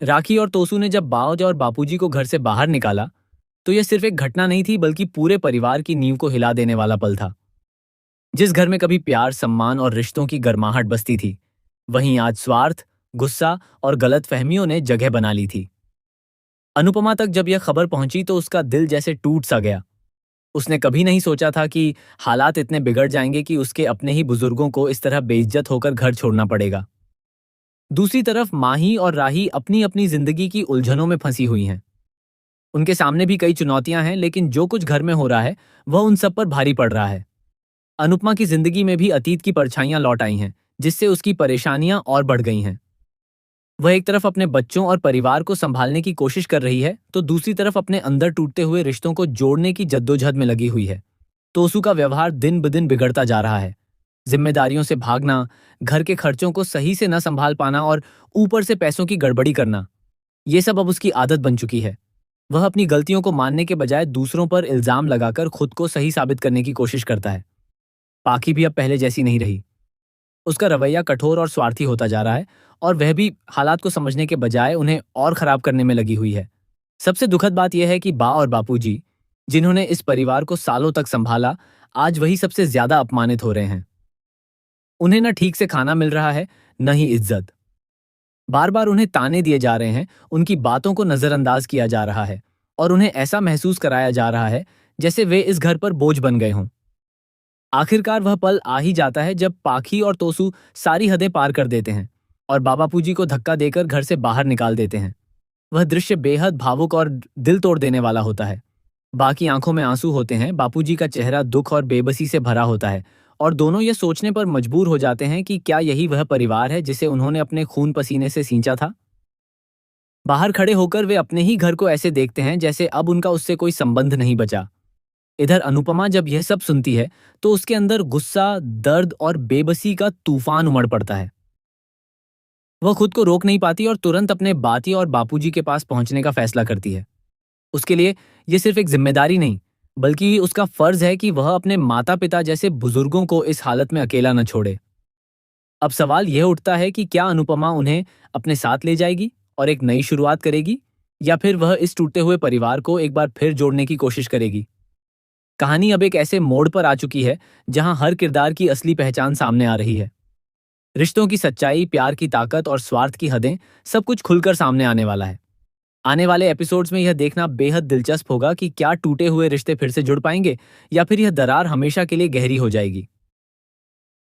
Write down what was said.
राखी और तोसू ने जब बाज और बापूजी को घर से बाहर निकाला, तो यह सिर्फ एक घटना नहीं थी बल्कि पूरे परिवार की नींव को हिला देने वाला पल था। जिस घर में कभी प्यार, सम्मान और रिश्तों की गर्माहट बसती थी, वहीं आज स्वार्थ, गुस्सा और गलत फहमियों ने जगह बना ली थी। अनुपमा तक जब यह खबर पहुंची तो उसका दिल जैसे टूट सा गया। उसने कभी नहीं सोचा था कि हालात इतने बिगड़ जाएंगे कि उसके अपने ही बुजुर्गों को इस तरह बेइज्जत होकर घर छोड़ना पड़ेगा। दूसरी तरफ माही और राही अपनी अपनी जिंदगी की उलझनों में फंसी हुई हैं। उनके सामने भी कई चुनौतियां हैं, लेकिन जो कुछ घर में हो रहा है वह उन सब पर भारी पड़ रहा है। अनुपमा की जिंदगी में भी अतीत की परछाइयां लौट आई हैं, जिससे उसकी परेशानियां और बढ़ गई हैं। वह एक तरफ अपने बच्चों और परिवार को संभालने की कोशिश कर रही है, तो दूसरी तरफ अपने अंदर टूटते हुए रिश्तों को जोड़ने की जद्दोजहद में लगी हुई है। तोसू का व्यवहार दिन ब दिन बिगड़ता जा रहा है। जिम्मेदारियों से भागना, घर के खर्चों को सही से न संभाल पाना और ऊपर से पैसों की गड़बड़ी करना, ये सब अब उसकी आदत बन चुकी है। वह अपनी गलतियों को मानने के बजाय दूसरों पर इल्जाम लगाकर खुद को सही साबित करने की कोशिश करता है। पाखी भी अब पहले जैसी नहीं रही। उसका रवैया कठोर और स्वार्थी होता जा रहा है, और वह भी हालात को समझने के बजाय उन्हें और खराब करने में लगी हुई है। सबसे दुखद बात यह है कि बा और बापूजी, जिन्होंने इस परिवार को सालों तक संभाला, आज वही सबसे ज्यादा अपमानित हो रहे हैं। उन्हें न ठीक से खाना मिल रहा है, न ही इज्जत। बार बार उन्हें ताने दिए जा रहे हैं, उनकी बातों को नजरअंदाज किया जा रहा है और उन्हें ऐसा महसूस कराया जा रहा है जैसे वे इस घर पर बोझ बन गए हों। आखिरकार वह पल आ ही जाता है जब पाखी और तोसू सारी हदें पार कर देते हैं और बाबापूजी को धक्का देकर घर से बाहर निकाल देते हैं। वह दृश्य बेहद भावुक और दिल तोड़ देने वाला होता है। बाकी आंखों में आंसू होते हैं, बापूजी का चेहरा दुख और बेबसी से भरा होता है, और दोनों ये सोचने पर मजबूर हो जाते हैं कि क्या यही वह परिवार है जिसे उन्होंने अपने खून पसीने से सींचा था। बाहर खड़े होकर वे अपने ही घर को ऐसे देखते हैं जैसे अब उनका उससे कोई संबंध नहीं बचा। इधर अनुपमा जब यह सब सुनती है तो उसके अंदर गुस्सा, दर्द और बेबसी का तूफान उमड़ पड़ता है। वह खुद को रोक नहीं पाती और तुरंत अपने बाती और बापूजी के पास पहुंचने का फैसला करती है। उसके लिए यह सिर्फ एक जिम्मेदारी नहीं, बल्कि उसका फर्ज है कि वह अपने माता पिता जैसे बुजुर्गों को इस हालत में अकेला न छोड़े। अब सवाल यह उठता है कि क्या अनुपमा उन्हें अपने साथ ले जाएगी और एक नई शुरुआत करेगी, या फिर वह इस टूटे हुए परिवार को एक बार फिर जोड़ने की कोशिश करेगी। कहानी अब एक ऐसे मोड़ पर आ चुकी है जहां हर किरदार की असली पहचान सामने आ रही है। रिश्तों की सच्चाई, प्यार की ताकत और स्वार्थ की हदें, सब कुछ खुलकर सामने आने वाला है। आने वाले एपिसोड्स में यह देखना बेहद दिलचस्प होगा कि क्या टूटे हुए रिश्ते फिर से जुड़ पाएंगे या फिर यह दरार हमेशा के लिए गहरी हो जाएगी।